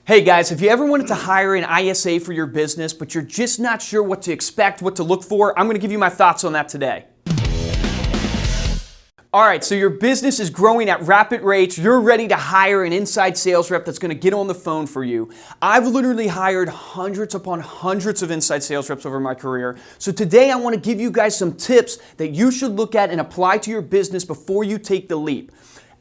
Hey guys, have you ever wanted to hire an ISA for your business, but you're just not sure what to expect, what to look for? I'm going to give you my thoughts on that today. All right, so your business is growing at rapid rates. You're ready to hire an inside sales rep that's going to get on the phone for you. I've literally hired hundreds upon hundreds of inside sales reps over my career. So today I want to give you guys some tips that you should look at and apply to your business before you take the leap.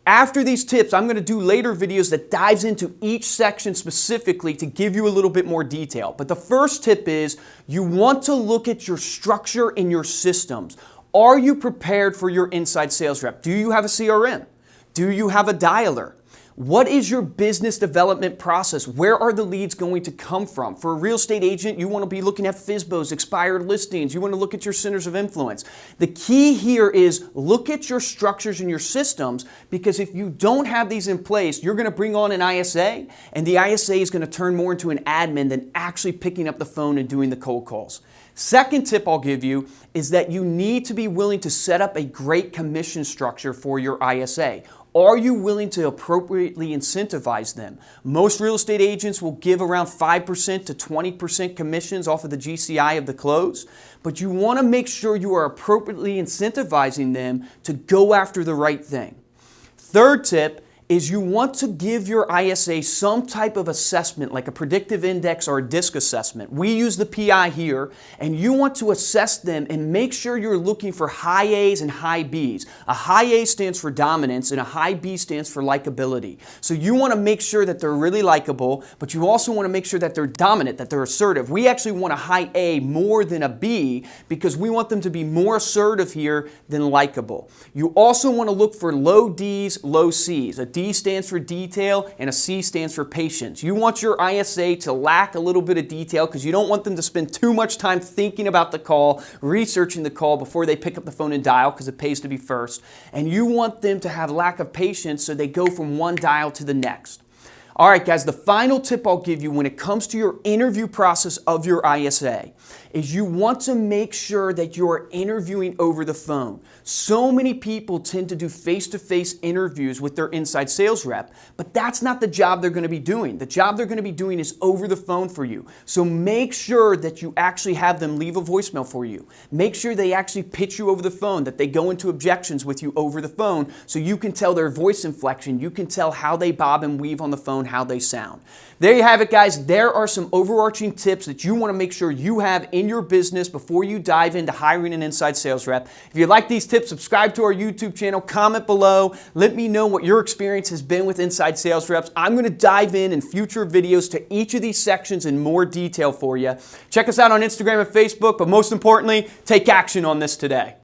After these tips, I'm going to do later videos that dives into each section specifically to give you a little bit more detail. But the first tip is you want to look at your structure and your systems. Are you prepared for your inside sales rep? Do you have a CRM? Do you have a dialer? What is your business development process? Where are the leads going to come from? For a real estate agent, you want to be looking at FSBOs, expired listings. You want to look at your centers of influence. The key here is look at your structures and your systems, because if you don't have these in place, you're going to bring on an ISA, and the ISA is going to turn more into an admin than actually picking up the phone and doing the cold calls. Second tip I'll give you is that you need to be willing to set up a great commission structure for your ISA. Are you willing to appropriately incentivize them? Most real estate agents will give around 5% to 20% commissions off of the GCI of the close, but you want to make sure you are appropriately incentivizing them to go after the right thing. Third tip is you want to give your ISA some type of assessment, like a predictive index or a DISC assessment. We use the PI here, and you want to assess them and make sure you're looking for high A's and high B's. A high A stands for dominance and a high B stands for likability. So you want to make sure that they're really likable, but you also want to make sure that they're dominant, that they're assertive. We actually want a high A more than a B because we want them to be more assertive here than likable. You also want to look for low D's, low C's. A D stands for detail and a C stands for patience. You want your ISA to lack a little bit of detail because you don't want them to spend too much time thinking about the call, researching the call before they pick up the phone and dial, because it pays to be first. And you want them to have lack of patience so they go from one dial to the next. All right, guys, the final tip I'll give you when it comes to your interview process of your ISA is you want to make sure that you're interviewing over the phone. So many people tend to do face-to-face interviews with their inside sales rep, but that's not the job they're going to be doing. The job they're going to be doing is over the phone for you. So make sure that you actually have them leave a voicemail for you. Make sure they actually pitch you over the phone, that they go into objections with you over the phone so you can tell their voice inflection, you can tell how they bob and weave on the phone, how they sound. There you have it, guys. There are some overarching tips that you want to make sure you have in your business before you dive into hiring an inside sales rep. If you like these tips, subscribe to our YouTube channel, comment below, let me know what your experience has been with inside sales reps. I'm going to dive in future videos to each of these sections in more detail for you. Check us out on Instagram and Facebook, but most importantly, take action on this today.